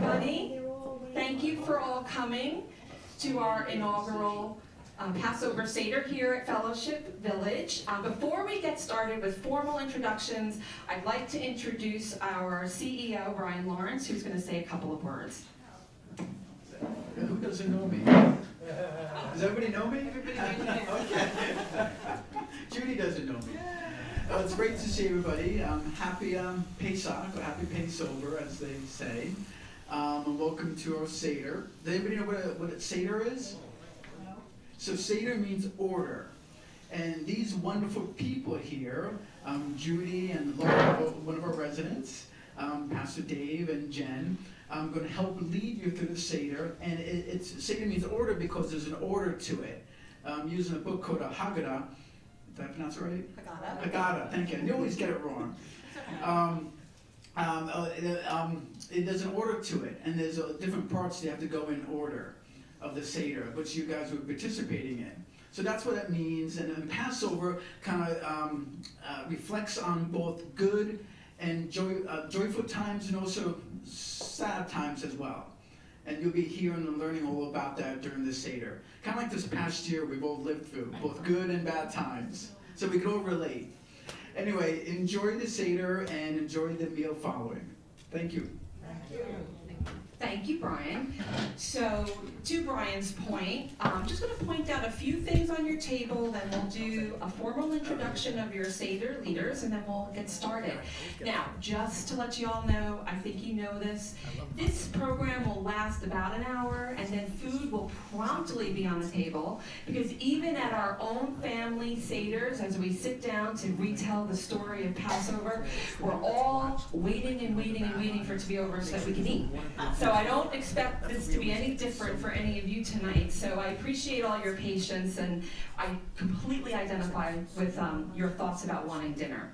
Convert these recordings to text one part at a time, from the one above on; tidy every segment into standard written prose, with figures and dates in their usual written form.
everybody. Thank you for all coming to our inaugural Passover Seder here at Fellowship Village. Before we get started with formal introductions, I'd like to introduce our CEO, Brian Lawrence, who's going to say a couple of words. Who doesn't know me? Does everybody know me? Okay. Judy doesn't know me. It's great to see everybody. Happy Pesach, or happy Passover, as they say. And welcome to our Seder. Does anybody know what a Seder is? No. So Seder means order. And these wonderful people here, Judy and Laura, one of our residents, Pastor Dave and Jen, I'm going to help lead you through the Seder. And Seder means order because there's an order to it. Using a book called a Haggadah. Did I pronounce it right? Haggadah, thank you. I always get it wrong. There's an order to it, and there's different parts that have to go in order of the Seder, which you guys were participating in. So that's what that means, and Passover kind of reflects on both good and joyful times and also sad times as well. And you'll be hearing and learning all about that during the Seder. Kind of like this past year we've all lived through, both good and bad times. So we can all relate. Anyway, enjoy the Seder and enjoy the meal following. Thank you. Thank you. Thank you, Brian. So, to Brian's point, I'm just going to point out a few things on your table, then we'll do a formal introduction of your Seder leaders, and then we'll get started. Now, just to let you all know, I think you know this program will last about an hour, and then food will promptly be on the table, because even at our own family Seders, as we sit down to retell the story of Passover, we're all waiting and waiting and waiting for it to be over so that we can eat. So I don't expect this to be any different for any of you tonight. So I appreciate all your patience, and I completely identify with your thoughts about wanting dinner.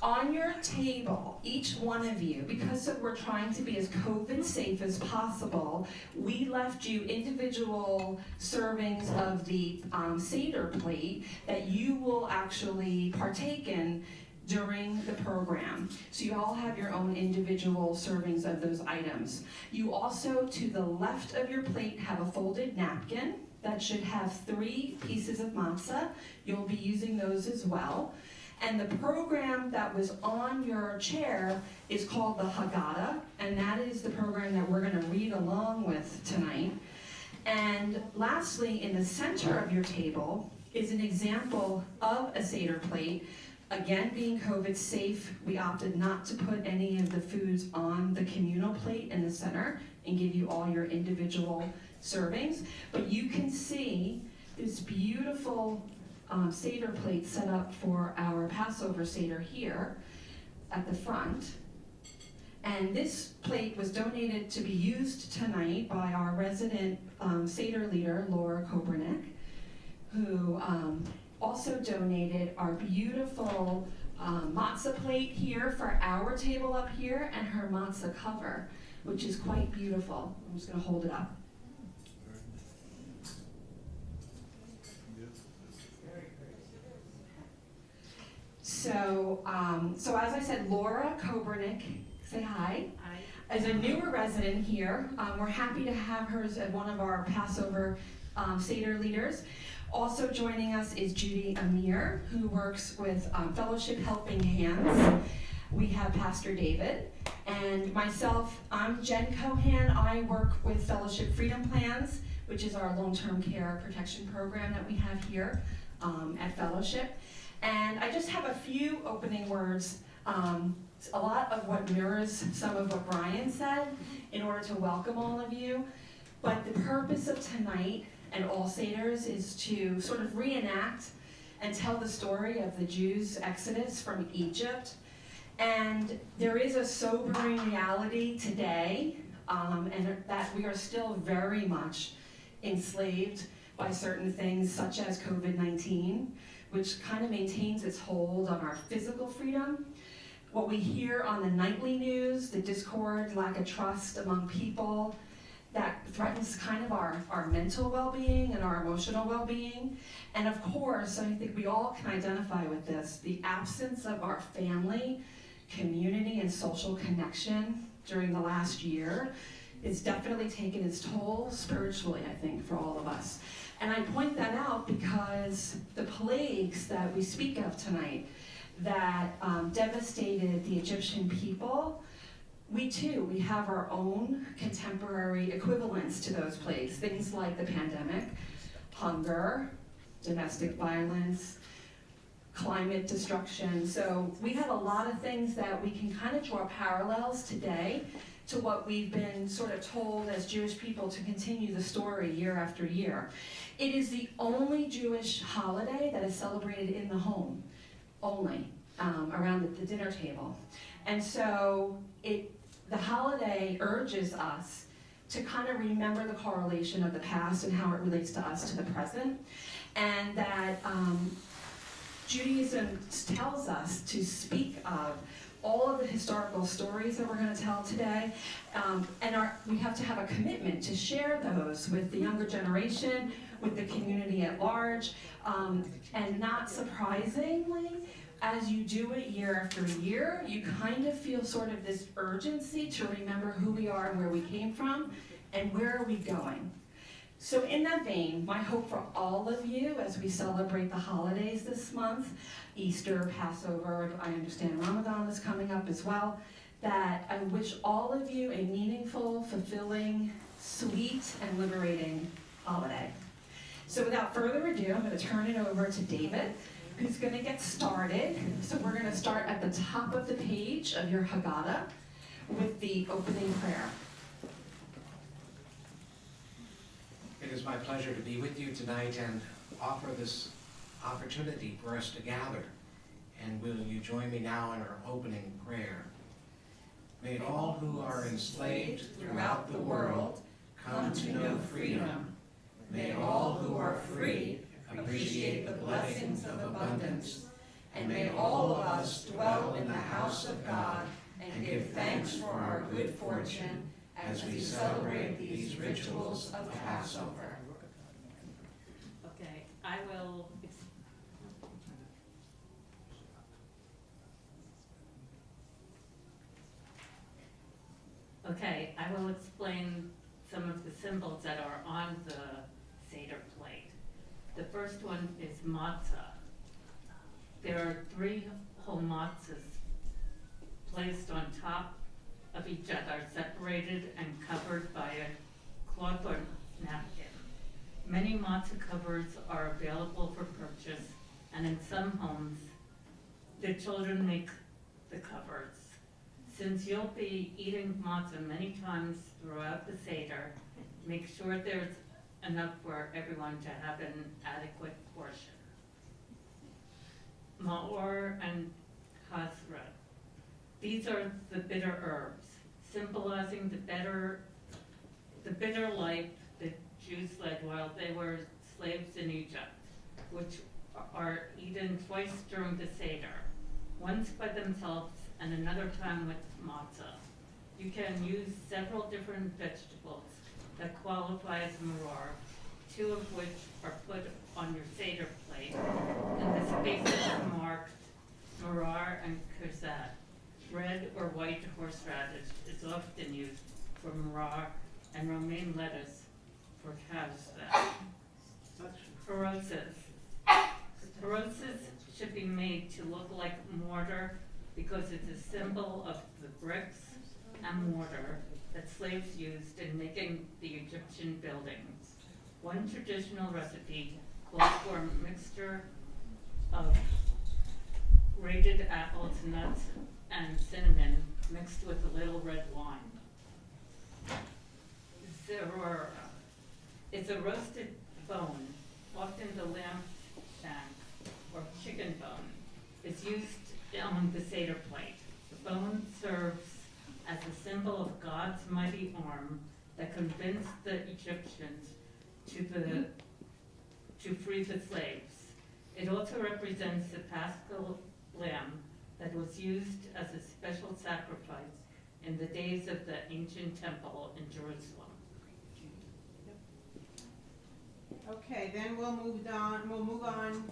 On your table, each one of you, because we're trying to be as COVID safe as possible, we left you individual servings of the Seder plate that you will actually partake in during the program. So you all have your own individual servings of those items. You also, to the left of your plate, have a folded napkin that should have 3 pieces of matzah. You'll be using those as well. And the program that was on your chair is called the Haggadah, and that is the program that we're going to read along with tonight. And lastly, in the center of your table is an example of a Seder plate. Again, being COVID safe, we opted not to put any of the foods on the communal plate in the center and give you all your individual servings. But you can see this beautiful Seder plate set up for our Passover Seder here at the front. And this plate was donated to be used tonight by our resident Seder leader, Laura Kobernick, who also donated our beautiful matzah plate here for our table up here, and her matzah cover, which is quite beautiful. I'm just going to hold it up. So as I said, Laura Kobernick, say hi. Hi. As a newer resident here, we're happy to have her as one of our Passover Seder leaders. Also joining us is Judy Amir, who works with Fellowship Helping Hands. We have Pastor David. And myself, I'm Jen Cohan. I work with Fellowship Freedom Plans, which is our long-term care protection program that we have here at Fellowship. And I just have a few opening words, a lot of what mirrors some of what Brian said in order to welcome all of you. But the purpose of tonight and all Seders is to sort of reenact and tell the story of the Jews' exodus from Egypt. And there is a sobering reality today, and that we are still very much enslaved by certain things such as COVID-19, which kind of maintains its hold on our physical freedom. What we hear on the nightly news, the discord, lack of trust among people, that threatens kind of our mental well-being and our emotional well-being. And of course, I think we all can identify with this, the absence of our family, community, and social connection during the last year It's definitely taken its toll spiritually, I think, for all of us. And I point that out because the plagues that we speak of tonight that devastated the Egyptian people, we too, we have our own contemporary equivalents to those plagues. Things like the pandemic, hunger, domestic violence, climate destruction. So we have a lot of things that we can kind of draw parallels today to what we've been sort of told as Jewish people to continue the story year after year. It is the only Jewish holiday that is celebrated in the home, only, around the dinner table. And so the holiday urges us to kind of remember the correlation of the past and how it relates to us to the present. And that Judaism tells us to speak of all of the historical stories that we're going to tell today, and we have to have a commitment to share those with the younger generation, with the community at large, and not surprisingly, as you do it year after year, you kind of feel sort of this urgency to remember who we are and where we came from, and where are we going. So in that vein, my hope for all of you as we celebrate the holidays this month, Easter, Passover, I understand Ramadan is coming up as well, that I wish all of you a meaningful, fulfilling, sweet, and liberating holiday. So without further ado, I'm going to turn it over to David, who's going to get started. So we're going to start at the top of the page of your Haggadah with the opening prayer. It is my pleasure to be with you tonight and offer this opportunity for us to gather. And will you join me now in our opening prayer? May all who are enslaved throughout the world come to know freedom. May all who are free appreciate the blessings of abundance. And may all of us dwell in the house of God and give thanks for our good fortune as we celebrate these rituals of Passover. Okay, I will. Okay, I will explain some of the symbols that are on the Seder plate. The first one is matzah. There are 3 whole matzahs placed on top of each other, separated and covered by a cloth or napkin. Many matzah covers are available for purchase, and in some homes, the children make the covers. Since you'll be eating matzah many times throughout the Seder, make sure there's enough for everyone to have an adequate portion. Ma'or and kasra. These are the bitter herbs, symbolizing the bitter life the Jews led while they were slaves in Egypt, which are eaten twice during the Seder, once by themselves and another time with matzah. You can use several different vegetables that qualify as maror, 2 of which are put on your Seder plate, and the spaces marked maror and kurzat. Red or white horseradish is often used for maror, and romaine lettuce for kurzat. Haroses should be made to look like mortar because it's a symbol of the bricks and mortar that slaves used in making the Egyptian buildings. One traditional recipe calls for a mixture of grated apples, nuts, and cinnamon mixed with a little red wine. Zerora is a roasted bone, often the lamb shank or chicken bone, is used on the Seder plate. The bone serves as a symbol of God's mighty arm that convinced the Egyptians to free the slaves. It also represents the Paschal lamb that was used as a special sacrifice in the days of the ancient temple in Jerusalem. Okay, then we'll move on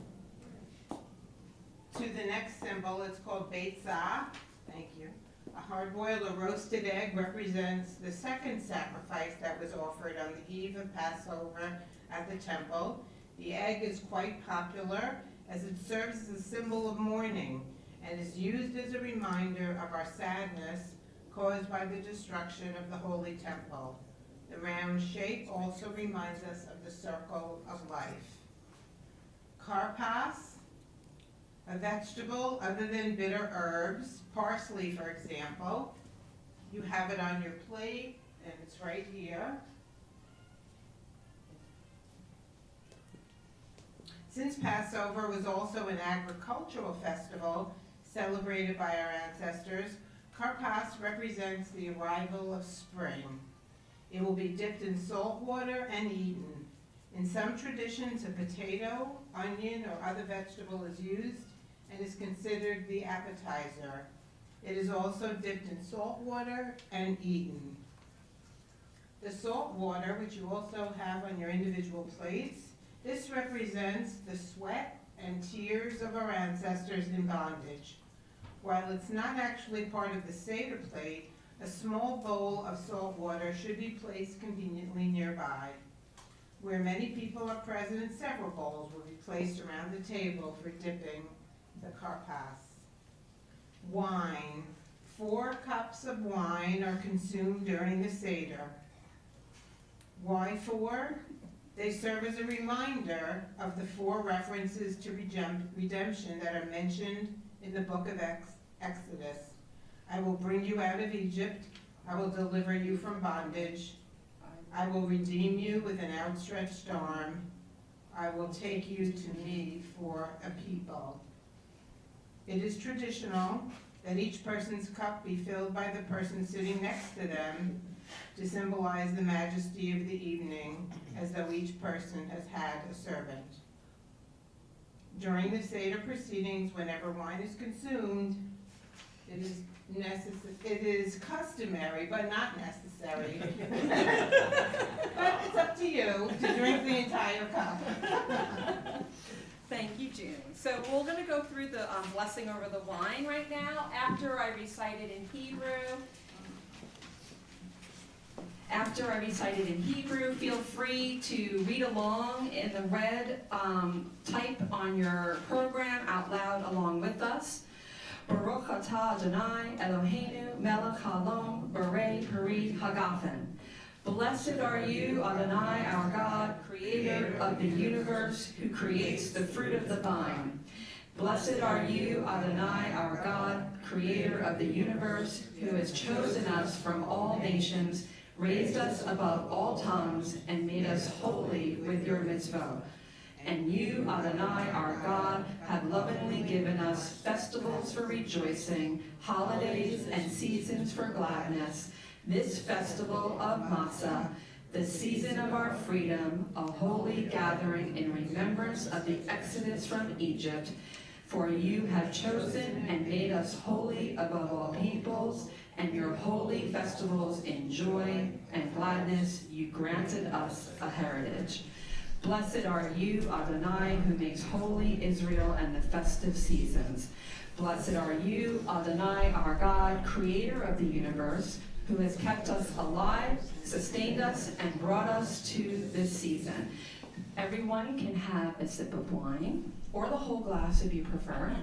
to the next symbol. It's called Beitzah. Thank you. A hard-boiled or roasted egg represents the second sacrifice that was offered on the eve of Passover at the temple. The egg is quite popular as it serves as a symbol of mourning and is used as a reminder of our sadness caused by the destruction of the Holy Temple. The round shape also reminds us of the circle of life. Karpas, a vegetable other than bitter herbs, parsley for example. You have it on your plate and it's right here. Since Passover was also an agricultural festival celebrated by our ancestors, karpas represents the arrival of spring. It will be dipped in salt water and eaten. In some traditions, a potato, onion, or other vegetable is used and is considered the appetizer. It is also dipped in salt water and eaten. The salt water, which you also have on your individual plates, this represents the sweat and tears of our ancestors in bondage. While it's not actually part of the Seder plate, a small bowl of salt water should be placed conveniently nearby. Where many people are present, several bowls will be placed around the table for dipping the karpas. Wine. 4 cups of wine are consumed during the Seder. Why 4? They serve as a reminder of the 4 references to redemption that are mentioned in the book of Exodus. I will bring you out of Egypt. I will deliver you from bondage. I will redeem you with an outstretched arm. I will take you to me for a people. It is traditional that each person's cup be filled by the person sitting next to them to symbolize the majesty of the evening, as though each person has had a servant. During the Seder proceedings, whenever wine is consumed, it is customary, but not necessary. But it's up to you to drink the entire cup. Thank you, June. So we're going to go through the blessing over the wine right now. After I recite it in Hebrew, feel free to read along in the red type on your program out loud along with us. Baruch atah Adonai Eloheinu melech haolam borei peri hagafen. Blessed are you, Adonai, our God, creator of the universe, who creates the fruit of the vine. Blessed are you, Adonai, our God, creator of the universe, who has chosen us from all nations, raised us above all tongues, and made us holy with your mitzvah. And you, Adonai, our God, have lovingly given us festivals for rejoicing, holidays and seasons for gladness, this festival of Matzah, the season of our freedom, a holy gathering in remembrance of the exodus from Egypt. For you have chosen and made us holy above all peoples, and your holy festivals in joy and gladness you granted us a heritage. Blessed are you, Adonai, who makes holy Israel and the festive seasons. Blessed are you, Adonai, our God, creator of the universe, who has kept us alive, sustained us, and brought us to this season. Everyone can have a sip of wine, or the whole glass if you prefer.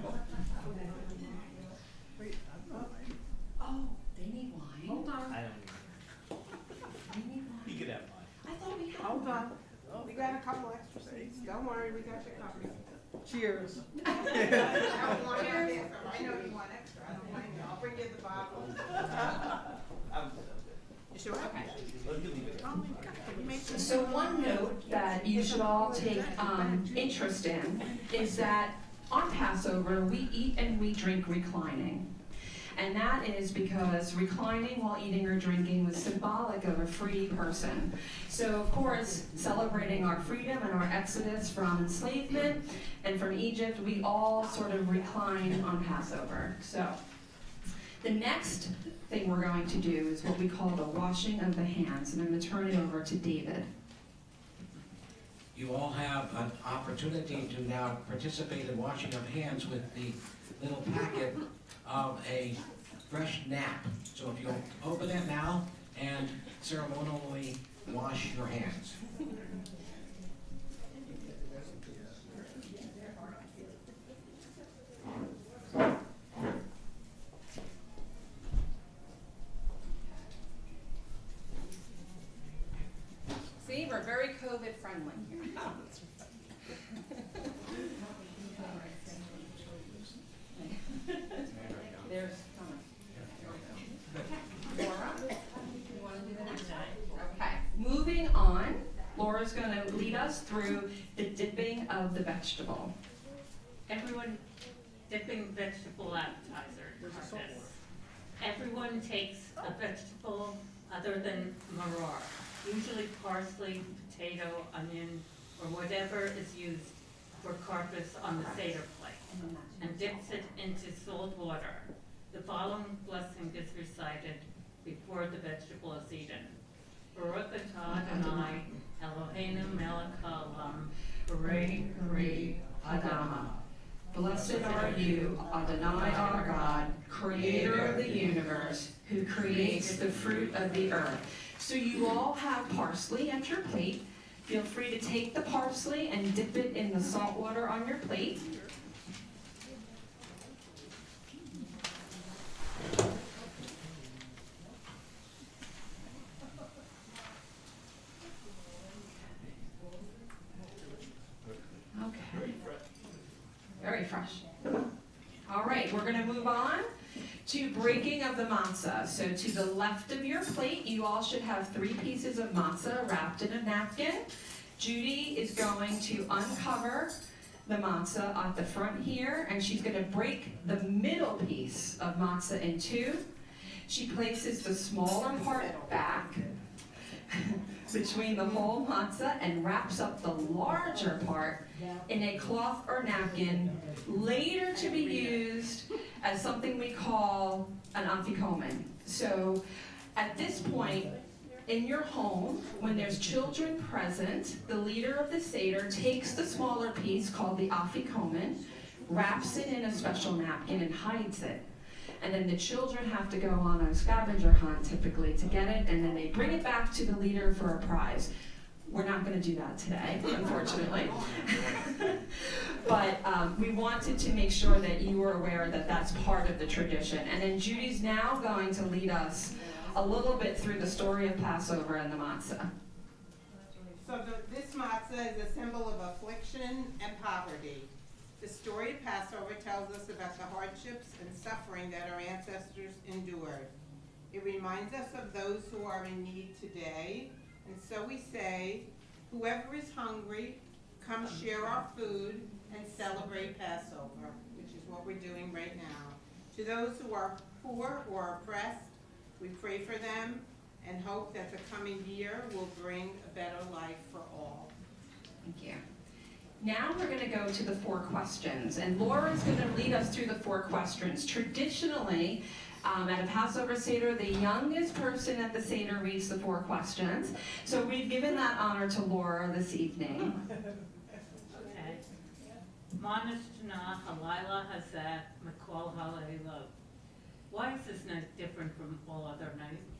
Oh, they need wine. Hold on. I don't They need wine. You could have mine. I thought we had Hold wine. on. We got a couple extra seats. Don't worry, we got your coffee. Cheers. I don't want extra. I know you want extra. I don't blame you. I'll bring you the bottle. You sure? Okay. Let me leave it. Oh my God, you made some. So one note that you should all take interest in is that on Passover, we eat and we drink reclining. And that is because reclining while eating or drinking was symbolic of a free person. So of course, celebrating our freedom and our exodus from enslavement and from Egypt, we all sort of recline on Passover. So the next thing we're going to do is what we call the washing of the hands. And I'm going to turn it over to David. You all have an opportunity to now participate in washing of hands with the little packet of a fresh nap. So if you'll open it now and ceremonially wash your hands. See, we're very COVID friendly here. There's, Laura, you want to do the next one? Okay, moving on, Laura's going to lead us through the dipping of the vegetable. Everyone dipping vegetable appetizer. Carcass. Everyone takes a vegetable other than maror, usually parsley, potato, onion, or whatever is used for carcass on the Seder plate, and dips it into salt water. The following blessing is recited before the vegetable is eaten. Baruch atah Adonai, Eloheinu melech haolam, Borei peri Adama. Blessed are you, Adonai our God, creator of the universe, who creates the fruit of the earth. So you all have parsley at your plate. Feel free to take the parsley and dip it in the salt water on your plate. Okay. Very fresh. All right, we're going to move on to breaking of the matzah. So to the left of your plate, you all should have 3 pieces of matzah wrapped in a napkin. Judy is going to uncover the matzah at the front here, and she's going to break the middle piece of matzah in 2. She places the smaller part back between the whole matzah and wraps up the larger part in a cloth or napkin, later to be used as something we call an afikomen. So at this point, in your home, when there's children present, the leader of the Seder takes the smaller piece called the afikomen, wraps it in a special napkin and hides it. And then the children have to go on a scavenger hunt typically to get it, and then they bring it back to the leader for a prize. We're not going to do that today, unfortunately. But we wanted to make sure that you were aware that that's part of the tradition. And then Judy's now going to lead us a little bit through the story of Passover and the matzah. So this matzah is a symbol of affliction and poverty. The story of Passover tells us about the hardships and suffering that our ancestors endured. It reminds us of those who are in need today. And so we say, whoever is hungry, come share our food and celebrate Passover, which is what we're doing right now. To those who are poor or oppressed, we pray for them and hope that the coming year will bring a better life for all. Thank you. Now we're going to go to the 4 questions, and Laura's going to lead us through the 4 questions. Traditionally, at a Passover Seder, the youngest person at the Seder reads the 4 questions. So we've given that honor to Laura this evening. Okay. Manas Tanah Halayla Hazeh Mikol Halayla. Why is this night different from all other nights?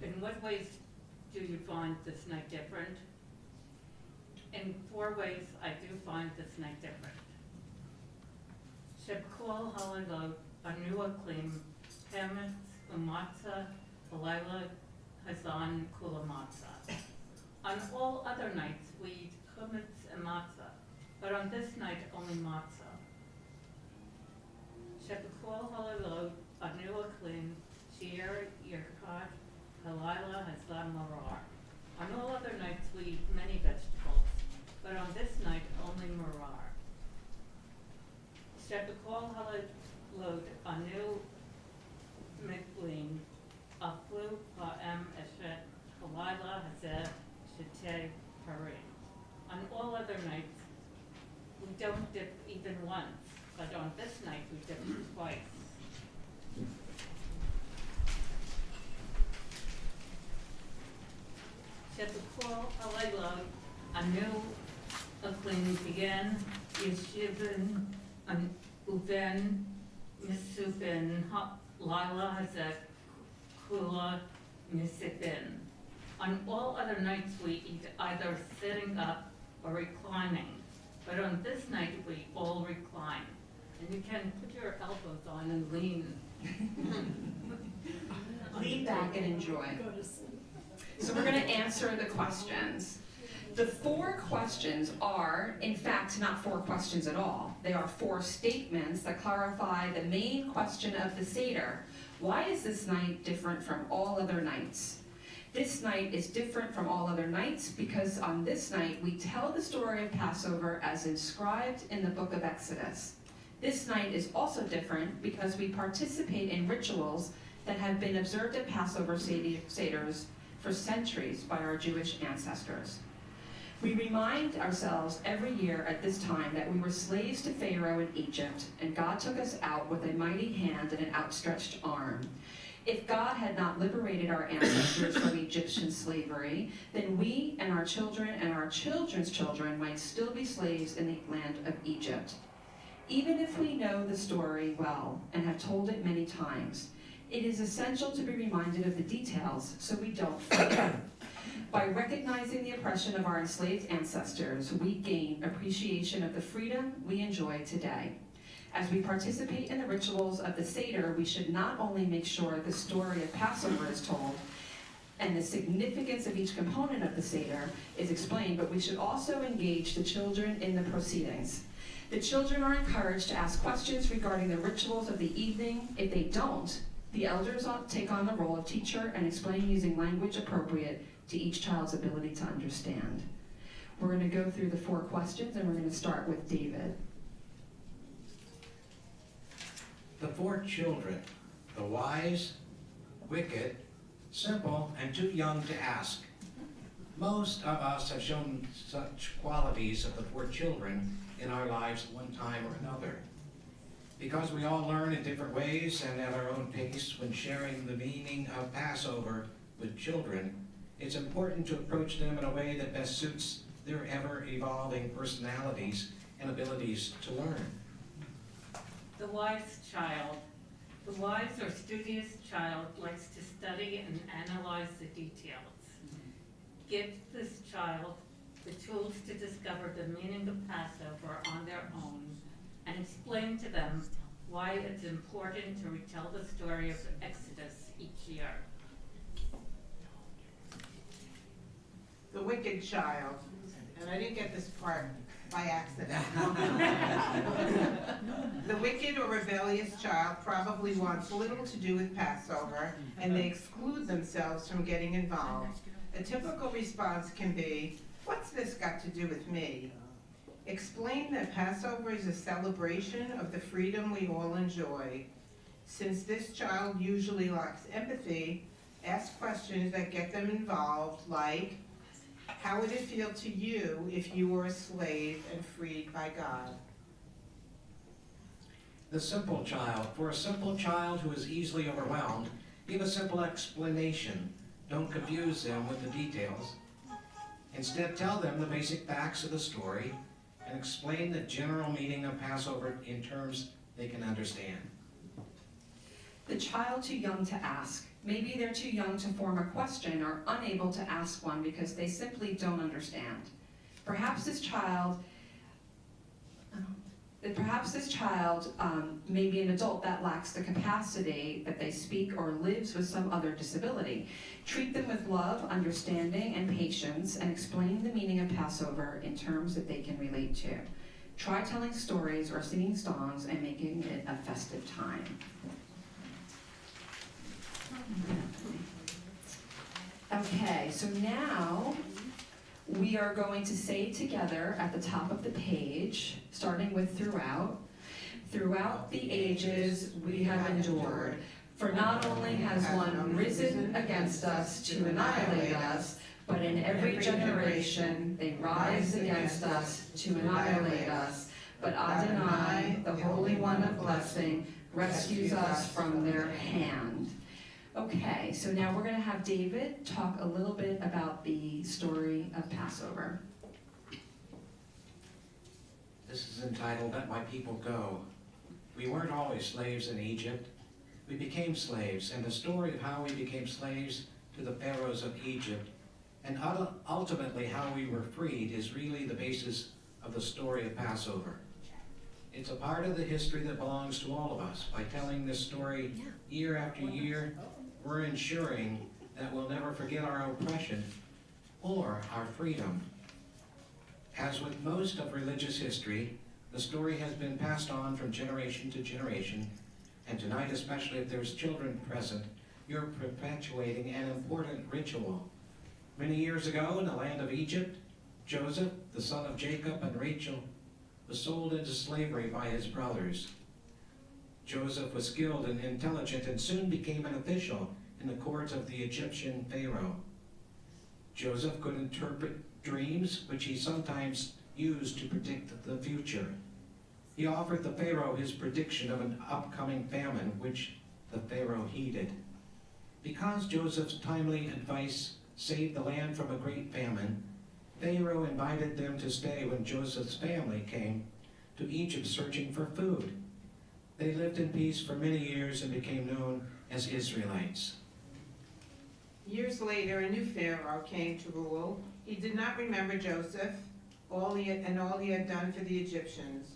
In what ways do you find this night different? In 4 ways, I do find this night different. Shebkol Halayla Anu Aklim Temetz Umatzah Halayla Hazan Kula Matzah. On all other nights, we eat chametz and matzah, but on this night, only matzah. Shebekol halalot anu aklim shir yirkat halayla haslam marar. On all other nights, we eat many vegetables, but on this night, only marar. Shebekol halalot anu miklim aflu ha'em eshet halayla hazeh shetei parim. On all other nights, we don't dip even once, but on this night we dip twice. Shebekol halayla anu aklim again yeshivin uven Misupin, Lila Hazek, Kula, Misipin. On all other nights, we eat either sitting up or reclining, but on this night, we all recline. And you can put your elbows on and lean. Lean back and enjoy. So we're going to answer the questions. The 4 questions are, in fact, not 4 questions at all. They are 4 statements that clarify the main question of the Seder. Why is this night different from all other nights? This night is different from all other nights because on this night we tell the story of Passover as inscribed in the book of Exodus. This night is also different because we participate in rituals that have been observed at Passover Seders for centuries by our Jewish ancestors. We remind ourselves every year at this time that we were slaves to Pharaoh in Egypt, and God took us out with a mighty hand and an outstretched arm. If God had not liberated our ancestors from Egyptian slavery, then we and our children and our children's children might still be slaves in the land of Egypt. Even if we know the story well and have told it many times, it is essential to be reminded of the details so we don't forget. By recognizing the oppression of our enslaved ancestors, we gain appreciation of the freedom we enjoy today. As we participate in the rituals of the Seder, we should not only make sure the story of Passover is told and the significance of each component of the Seder is explained, but we should also engage the children in the proceedings. The children are encouraged to ask questions regarding the rituals of the evening. If they don't, the elders take on the role of teacher and explain using language appropriate to each child's ability to understand. We're going to go through the 4 questions, and we're going to start with David. The 4 children, the wise, wicked, simple, and too young to ask. Most of us have shown such qualities of the 4 children in our lives at one time or another. Because we all learn in different ways and at our own pace when sharing the meaning of Passover with children, it's important to approach them in a way that best suits their ever-evolving personalities and abilities to learn. The wise child. The wise or studious child likes to study and analyze the details. Give this child the tools to discover the meaning of Passover on their own and explain to them why it's important to retell the story of Exodus each year. The wicked child, and I didn't get this part by accident. The wicked or rebellious child probably wants little to do with Passover, and they exclude themselves from getting involved. A typical response can be, "What's this got to do with me?" Explain that Passover is a celebration of the freedom we all enjoy. Since this child usually lacks empathy, ask questions that get them involved, like, how would it feel to you if you were a slave and freed by God? The simple child. For a simple child who is easily overwhelmed, give a simple explanation. Don't confuse them with the details. Instead, tell them the basic facts of the story and explain the general meaning of Passover in terms they can understand. The child too young to ask. Maybe they're too young to form a question or unable to ask one because they simply don't understand. Perhaps this child may be an adult that lacks the capacity that they speak or lives with some other disability. Treat them with love, understanding, and patience, and explain the meaning of Passover in terms that they can relate to. Try telling stories or singing songs and making it a festive time. Okay, so now we are going to say together at the top of the page, starting with throughout. Throughout the ages we have endured, for not only has one risen against us to annihilate us, but in every generation they rise against us to annihilate us. But Adonai, the Holy One of blessing, rescues us from their hand. Okay, so now we're going to have David talk a little bit about the story of Passover. This is entitled, Let My People Go. We weren't always slaves in Egypt. We became slaves, and the story of how we became slaves to the pharaohs of Egypt and ultimately how we were freed is really the basis of the story of Passover. It's a part of the history that belongs to all of us. By telling this story year after year, we're ensuring that we'll never forget our oppression or our freedom. As with most of religious history, the story has been passed on from generation to generation, and tonight, especially if there's children present, you're perpetuating an important ritual. Many years ago in the land of Egypt, Joseph, the son of Jacob and Rachel, was sold into slavery by his brothers. Joseph was skilled and intelligent and soon became an official in the court of the Egyptian Pharaoh. Joseph could interpret dreams, which he sometimes used to predict the future. He offered the Pharaoh his prediction of an upcoming famine, which the Pharaoh heeded. Because Joseph's timely advice saved the land from a great famine, Pharaoh invited them to stay when Joseph's family came to Egypt searching for food. They lived in peace for many years and became known as Israelites. Years later, a new Pharaoh came to rule. He did not remember Joseph, all he had done for the Egyptians.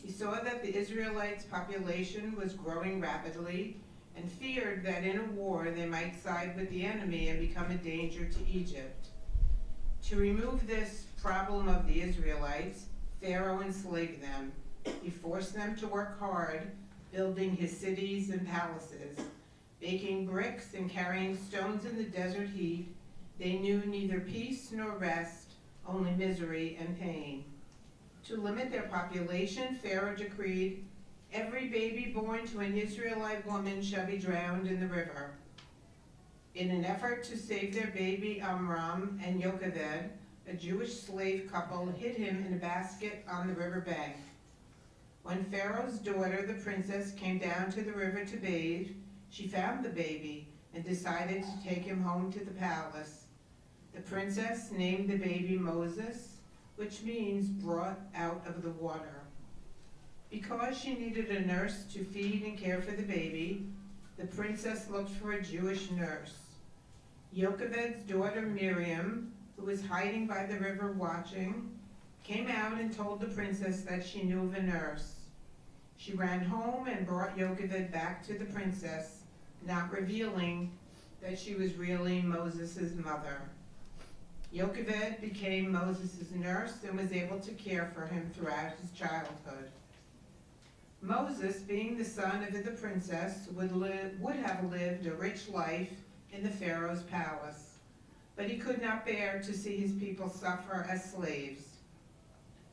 He saw that the Israelites' population was growing rapidly and feared that in a war they might side with the enemy and become a danger to Egypt. To remove this problem of the Israelites, Pharaoh enslaved them. He forced them to work hard, building his cities and palaces. Baking bricks and carrying stones in the desert heat, they knew neither peace nor rest, only misery and pain. To limit their population, Pharaoh decreed, "Every baby born to an Israelite woman shall be drowned in the river." In an effort to save their baby Amram and Yocheved, a Jewish slave couple hid him in a basket on the river bank. When Pharaoh's daughter, the princess, came down to the river to bathe, she found the baby and decided to take him home to the palace. The princess named the baby Moses, which means brought out of the water. Because she needed a nurse to feed and care for the baby, the princess looked for a Jewish nurse. Yocheved's daughter Miriam, who was hiding by the river watching, came out and told the princess that she knew of a nurse. She ran home and brought Yocheved back to the princess, not revealing that she was really Moses' mother. Yocheved became Moses' nurse and was able to care for him throughout his childhood. Moses, being the son of the princess, would have lived a rich life in the Pharaoh's palace, but he could not bear to see his people suffer as slaves.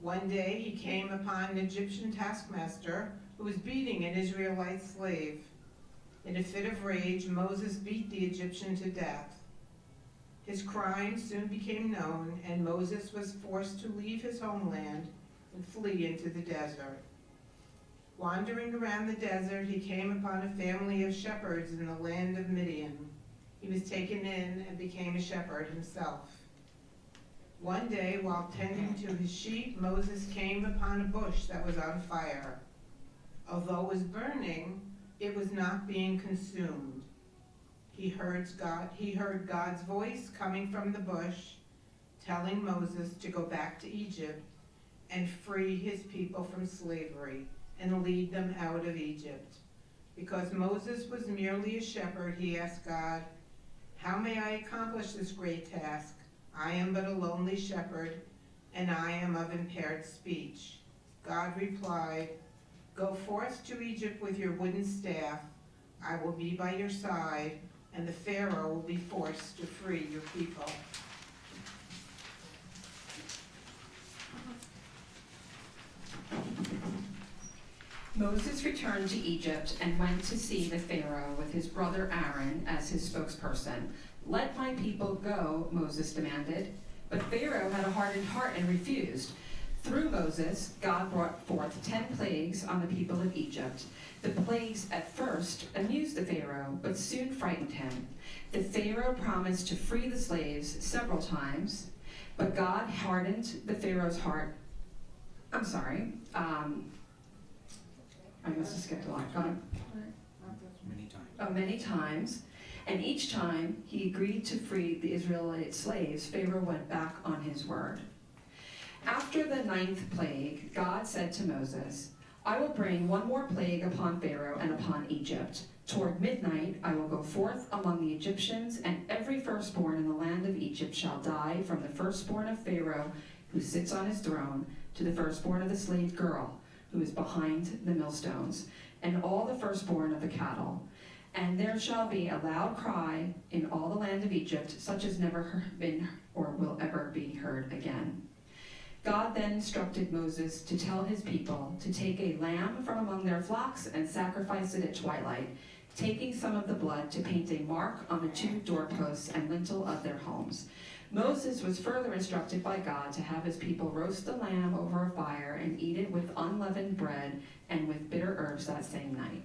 One day he came upon an Egyptian taskmaster who was beating an Israelite slave. In a fit of rage, Moses beat the Egyptian to death. His crime soon became known, and Moses was forced to leave his homeland and flee into the desert. Wandering around the desert, he came upon a family of shepherds in the land of Midian. He was taken in and became a shepherd himself. One day, while tending to his sheep, Moses came upon a bush that was on fire. Although it was burning, it was not being consumed. He heard God's voice coming from the bush, telling Moses to go back to Egypt and free his people from slavery and lead them out of Egypt. Because Moses was merely a shepherd, he asked God, "How may I accomplish this great task? I am but a lonely shepherd, and I am of impaired speech." God replied, "Go forth to Egypt with your wooden staff. I will be by your side, and the Pharaoh will be forced to free your people." Moses returned to Egypt and went to see the Pharaoh with his brother Aaron as his spokesperson. "Let my people go," Moses demanded. But Pharaoh had a hardened heart and refused. Through Moses, God brought forth 10 plagues on the people of Egypt. The plagues at first amused the Pharaoh, but soon frightened him. The Pharaoh promised to free the slaves several times, but God hardened the Pharaoh's heart. I must have skipped a lot. God, Many times. oh, many times. And each time he agreed to free the Israelite slaves, Pharaoh went back on his word. After the 9th plague, God said to Moses, I will bring one more plague upon Pharaoh and upon Egypt. Toward midnight I will go forth among the Egyptians, and every firstborn in the land of Egypt shall die, from the firstborn of Pharaoh, who sits on his throne, to the firstborn of the slave girl, who is behind the millstones, and all the firstborn of the cattle. And there shall be a loud cry in all the land of Egypt, such as never been or will ever be heard again. God then instructed Moses to tell his people to take a lamb from among their flocks and sacrifice it at twilight, taking some of the blood to paint a mark on the 2 doorposts and lintel of their homes. Moses was further instructed by God to have his people roast the lamb over a fire and eat it with unleavened bread and with bitter herbs that same night.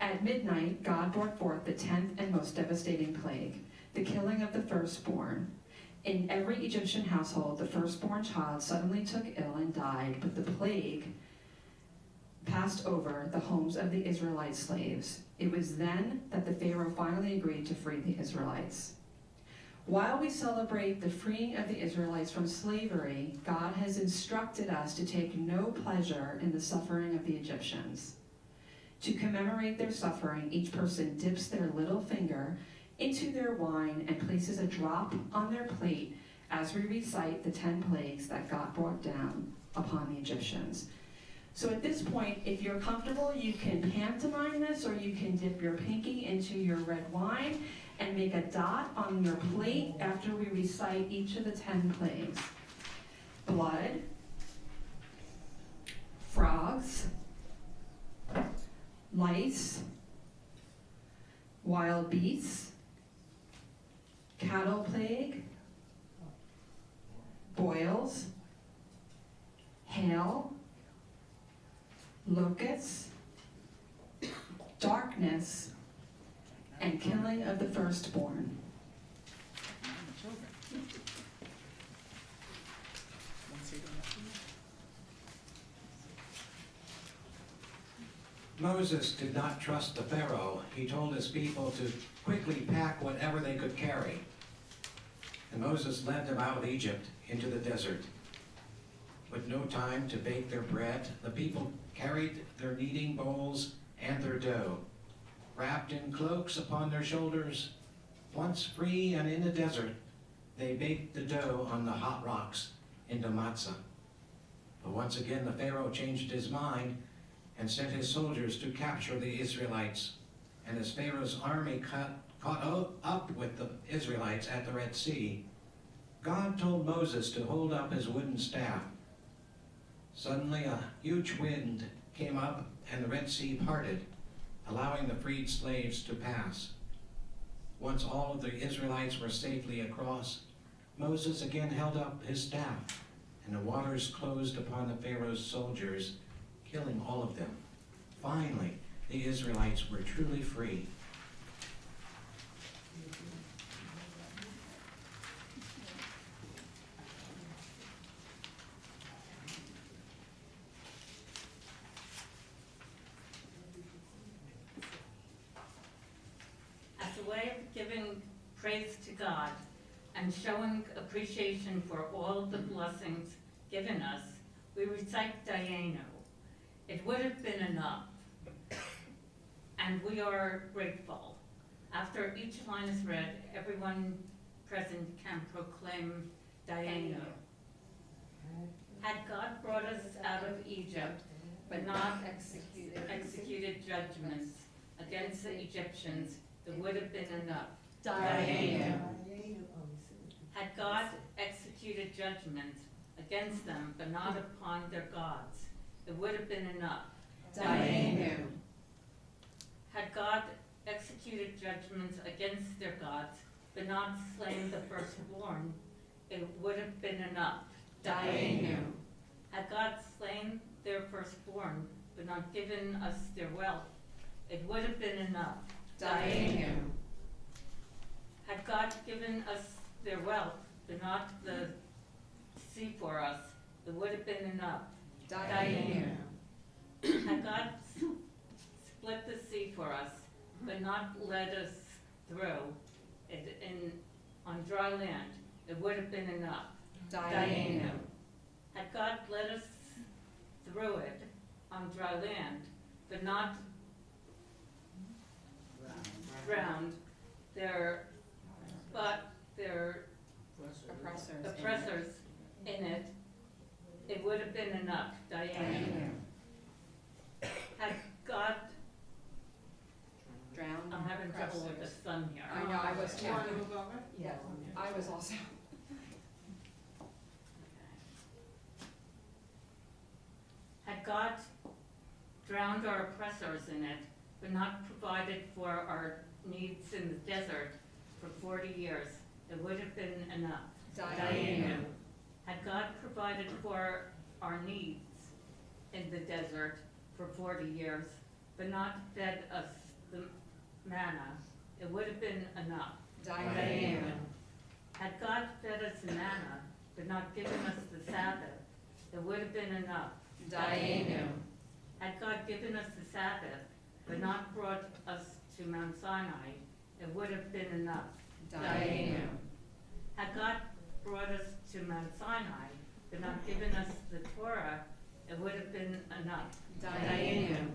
At midnight, God brought forth the 10th and most devastating plague, the killing of the firstborn. In every Egyptian household, the firstborn child suddenly took ill and died, but the plague passed over the homes of the Israelite slaves. It was then that the Pharaoh finally agreed to free the Israelites. While we celebrate the freeing of the Israelites from slavery, God has instructed us to take no pleasure in the suffering of the Egyptians. To commemorate their suffering, each person dips their little finger into their wine and places a drop on their plate as we recite the 10 plagues that God brought down upon the Egyptians. So at this point, if you're comfortable, you can pantomime this, or you can dip your pinky into your red wine and make a dot on your plate after we recite each of the 10 plagues. Blood, frogs, lice, wild beasts, cattle plague, boils, hail, locusts, darkness, and killing of the firstborn. Moses did not trust the Pharaoh. He told his people to quickly pack whatever they could carry. And Moses led them out of Egypt into the desert. With no time to bake their bread, the people carried their kneading bowls and their dough. Wrapped in cloaks upon their shoulders, once free and in the desert, they baked the dough on the hot rocks into matzah. But once again the Pharaoh changed his mind and sent his soldiers to capture the Israelites. And as Pharaoh's army caught up with the Israelites at the Red Sea, God told Moses to hold up his wooden staff. Suddenly a huge wind came up and the Red Sea parted, allowing the freed slaves to pass. Once all of the Israelites were safely across, Moses again held up his staff, and the waters closed upon the Pharaoh's soldiers, killing all of them. Finally, the Israelites were truly free. As a way of giving praise to God and showing appreciation for all the blessings given us, we recite Dayenu. It would have been enough, and we are grateful. After each line is read, everyone present can proclaim Dayenu. Had God brought us out of Egypt, but not executed judgments against the Egyptians, there would have been enough. Dayenu. Had God executed judgment against them, but not upon their gods, it would have been enough. Dayenu. Had God executed judgments against their gods, but not slain the firstborn, it would have been enough. Dayenu. Had God slain their firstborn, but not given us their wealth, it would have been enough. Dayenu. Had God given us their wealth, but not the sea for us, it would have been enough. Dayenu. Had God split the sea for us, but not led us through it on dry land, it would have been enough. Dayenu. Had God led us through it on dry land, but not drowned their oppressors in it, it would have been enough. Dayenu. Had God, Drowned. I'm having trouble with the sun here. I know, I was too. Want to move over? Yeah, I was also. Had God drowned our oppressors in it, but not provided for our needs in the desert for 40 years, it would have been enough. Dayenu. Had God provided for our needs in the desert for 40 years, but not fed us the manna, it would have been enough. Dayenu. Had God fed us the manna, but not given us the Sabbath, it would have been enough. Dayenu. Had God given us the Sabbath, but not brought us to Mount Sinai, it would have been enough. Dayenu. Had God brought us to Mount Sinai, but not given us the Torah, it would have been enough. Dayenu.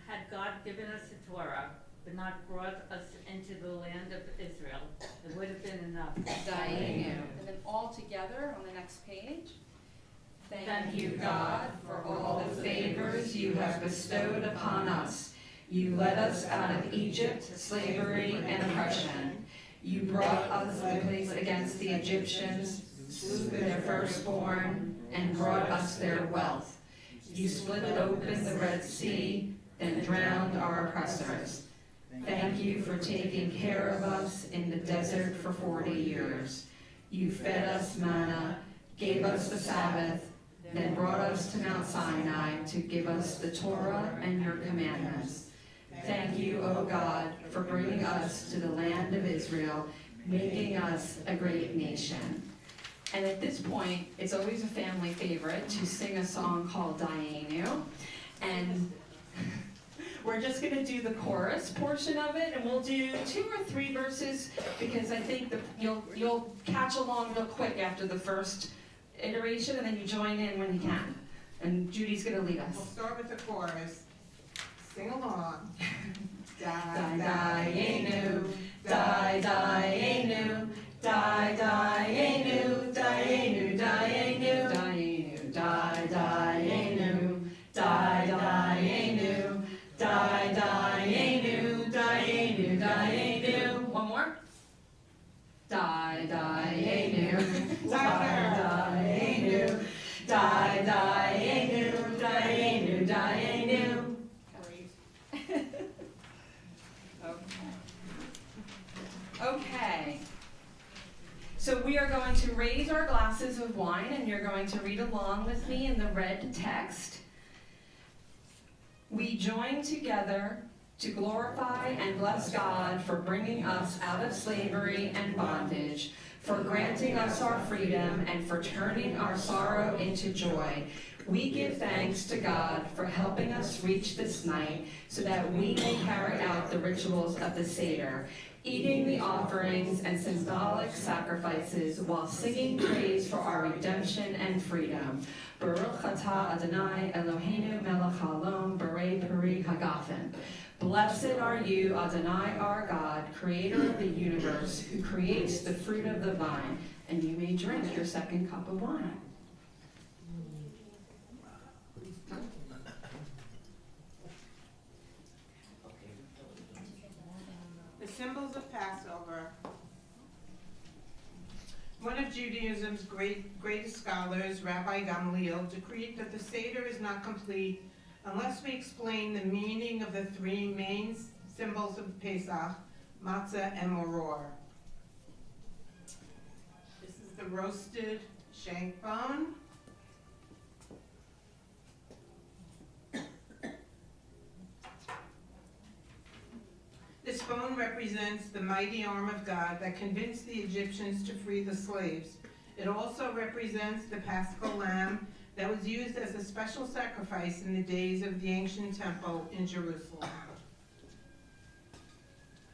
Had God given us the Torah, but not brought us into the land of Israel, it would have been enough. Dayenu. And then all together on the next page. Thank you, God, for all the favors you have bestowed upon us. You led us out of Egypt, slavery, and oppression. You brought us a place against the Egyptians, slew their firstborn, and brought us their wealth. You split open the Red Sea, then drowned our oppressors. Thank you for taking care of us in the desert for 40 years. You fed us manna, gave us the Sabbath, then brought us to Mount Sinai to give us the Torah and your commandments. Thank you, O God, for bringing us to the land of Israel, making us a great nation. And at this point, it's always a family favorite to sing a song called Dayenu. And we're just going to do the chorus portion of it, and we'll do 2 or 3 verses because I think you'll catch along real quick after the first iteration, and then you join in when you can. And Judy's going to lead us. We'll start with the chorus. Sing along. Dayenu, Dayenu, Dayenu, Dayenu, Dayenu, Dayenu, Dayenu, Dayenu, Dayenu, Dayenu, Dayenu. One more. Dayenu, Dayenu, Dayenu, Dayenu, Dayenu. Okay. So we are going to raise our glasses of wine, and you're going to read along with me in the red text. We join together to glorify and bless God for bringing us out of slavery and bondage, for granting us our freedom, and for turning our sorrow into joy. We give thanks to God for helping us reach this night so that we may carry out the rituals of the Seder, eating the offerings and symbolic sacrifices while singing praise for our redemption and freedom. Baruch atah Adonai Eloheinu melech haolam borei peri hagafen. Blessed are you, Adonai our God, creator of the universe, who creates the fruit of the vine. And you may drink your second cup of wine. The symbols of Passover. One of Judaism's greatest scholars, Rabbi Gamliel, decreed that the Seder is not complete unless we explain the meaning of the 3 main symbols of Pesach, matzah and maror. This is the roasted shank bone. This bone represents the mighty arm of God that convinced the Egyptians to free the slaves. It also represents the Paschal lamb that was used as a special sacrifice in the days of the ancient temple in Jerusalem.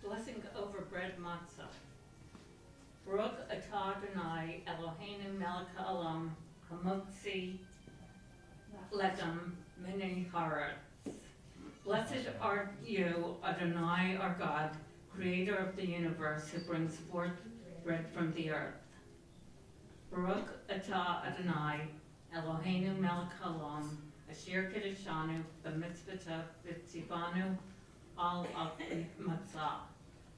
Blessing over bread matzah. Baruch atah Adonai Eloheinu melech haolam hamotzi lechem minei haaretz. Blessed are you, Adonai our God, creator of the universe, who brings forth bread from the earth. Baruch atah Adonai Eloheinu melech haolam asher kiddushanu b'mitzvotav v'tzivanu al matzah.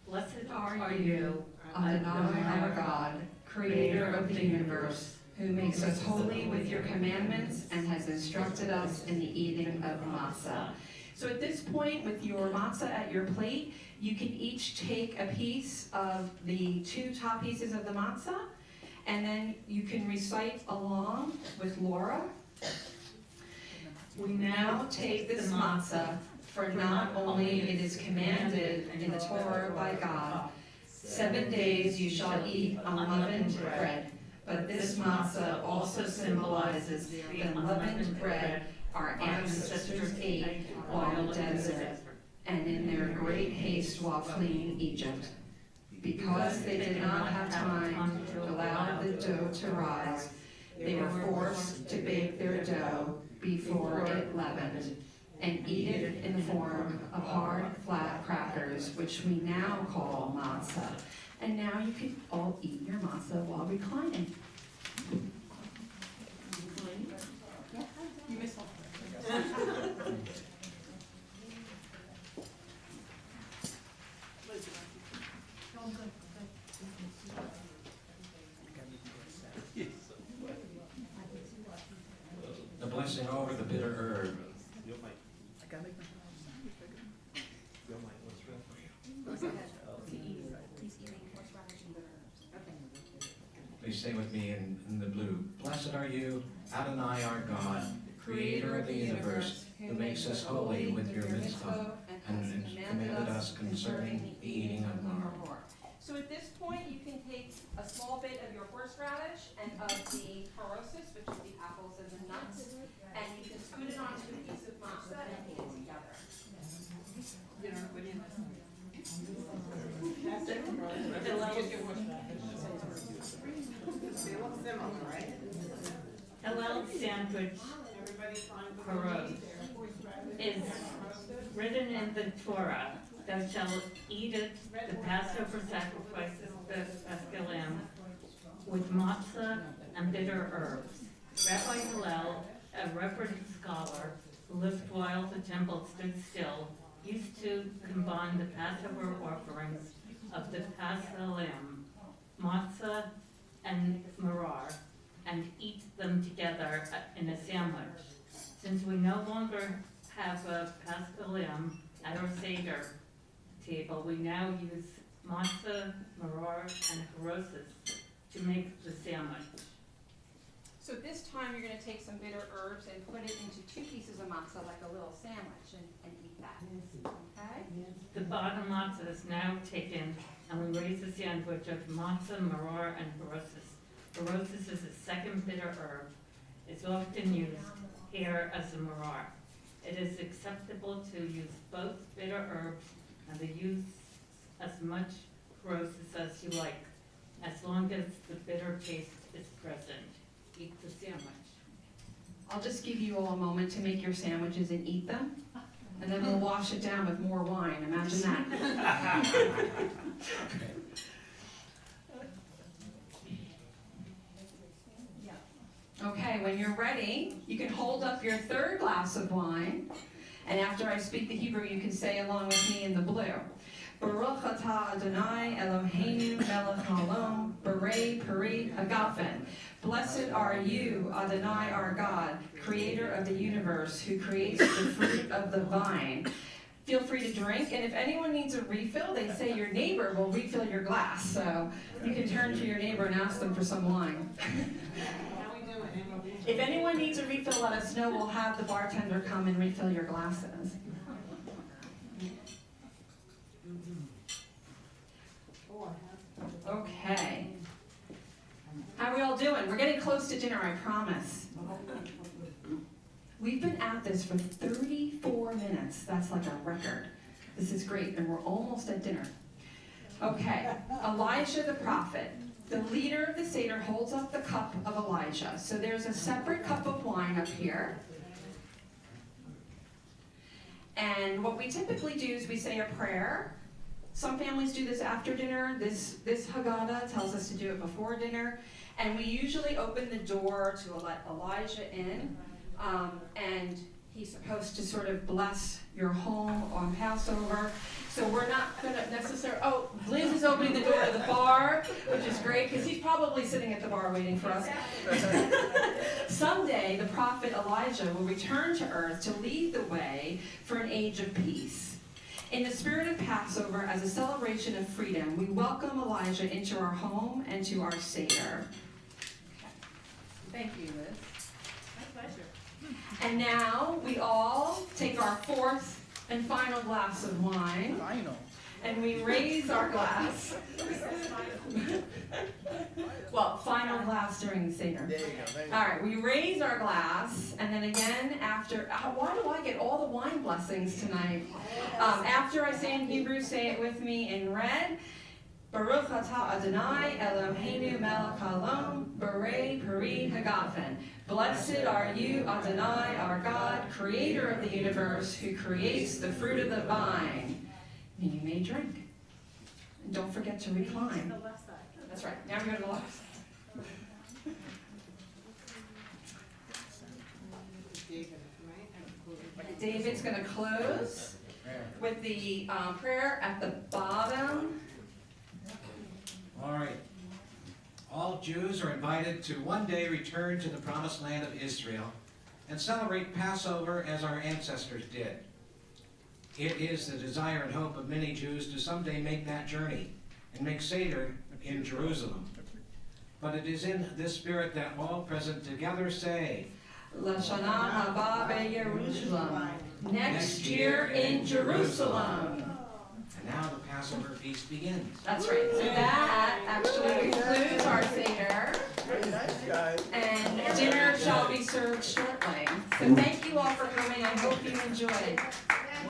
Blessed are you, Adonai our God, creator of the universe, who makes us holy with your commandments and has instructed us in the eating of matzah. So at this point, with your matzah at your plate, you can each take a piece of the 2 top pieces of the matzah, and then you can recite along with Laura. We now take this matzah, for not only it is commanded in the Torah by God, 7 days you shall eat unleavened bread, but this matzah also symbolizes the unleavened bread our ancestors ate while in the desert, and in their great haste while fleeing Egypt. Because they did not have time to allow the dough to rise, they were forced to bake their dough before it leavened, and eat it in the form of hard, flat crackers, which we now call matzah. And now you can all eat your matzah while reclining. You missed one. The blessing over the bitter herb. Please say with me in the blue. Blessed are you, Adonai our God, creator of the universe, who makes us holy with your mitzvah, and commanded us concerning the eating of maror. So at this point, you can take a small bit of your horseradish and of the parosis, which is the apples and the nuts, and you can scoot it onto a piece of matzah and eat it together. They look similar, right? Hillel sandwich parod is written in the Torah. Thou shalt eat it, the Passover sacrifices, the Paschal lamb, with matzah and bitter herbs. Rabbi Hillel, a reverend scholar who lived while the temple stood still, used to combine the Passover offerings of the Paschal lamb, matzah and maror, and eat them together in a sandwich. Since we no longer have a Paschal lamb at our Seder table, we now use matzah, maror, and harosis to make the sandwich. So this time, you're going to take some bitter herbs and put it into 2 pieces of matzah, like a little sandwich, and eat that. Okay? The bottom matzah is now taken, and we raise a sandwich of matzah, maror, and harosis. Harosis is a second bitter herb. It's often used here as a maror. It is acceptable to use both bitter herbs and to use as much harosis as you like, as long as the bitter taste is present. Eat the sandwich. I'll just give you all a moment to make your sandwiches and eat them, and then we'll wash it down with more wine. Imagine that. Okay, when you're ready, you can hold up your 3rd glass of wine, and after I speak the Hebrew, you can say along with me in the blue. Baruch atah Adonai Eloheinu melech haolam borei peri hagafen. Blessed are you, Adonai our God, creator of the universe, who creates the fruit of the vine. Feel free to drink, and if anyone needs a refill, they say your neighbor will refill your glass. So you can turn to your neighbor and ask them for some wine. If anyone needs a refill, let us know. We'll have the bartender come and refill your glasses. Okay. How are we all doing? We're getting close to dinner, I promise. We've been at this for 34 minutes. That's like a record. This is great, and we're almost at dinner. Okay, Elijah the prophet. The leader of the Seder holds up the cup of Elijah. So there's a separate cup of wine up here. And what we typically do is we say a prayer. Some families do this after dinner. This Haggadah tells us to do it before dinner. And we usually open the door to let Elijah in. And he's supposed to sort of bless your home on Passover. So we're not going to necessarily, oh, Liz is opening the door to the bar, which is great because he's probably sitting at the bar waiting for us. Someday the prophet Elijah will return to earth to lead the way for an age of peace. In the spirit of Passover, as a celebration of freedom, we welcome Elijah into our home and to our Seder. Thank you, Liz. My pleasure. And now we all take our fourth and final glass of wine. Final. And we raise our glass. Well, final glass during the Seder. There you go. There you go. All right, we raise our glass, and then again after, why do I get all the wine blessings tonight? After I say in Hebrew, say it with me in red. Baruch atah Adonai Eloheinu melech haolam borei peri hagafen. Blessed are you, Adonai, our God, creator of the universe, who creates the fruit of the vine. And you may drink. And don't forget to recline. That's right. Now we go to the left side. David's going to close with the prayer at the bottom. All right. All Jews are invited to one day return to the promised land of Israel and celebrate Passover as our ancestors did. It is the desire and hope of many Jews to someday make that journey and make Seder in Jerusalem. But it is in this spirit that all present together say, Lashana haba beYerushalayim. Next year in Jerusalem. and now the Passover feast begins. That's right. So that actually concludes our Seder. Very nice, guys. And dinner shall be served shortly. So thank you all for coming. I hope you enjoyed.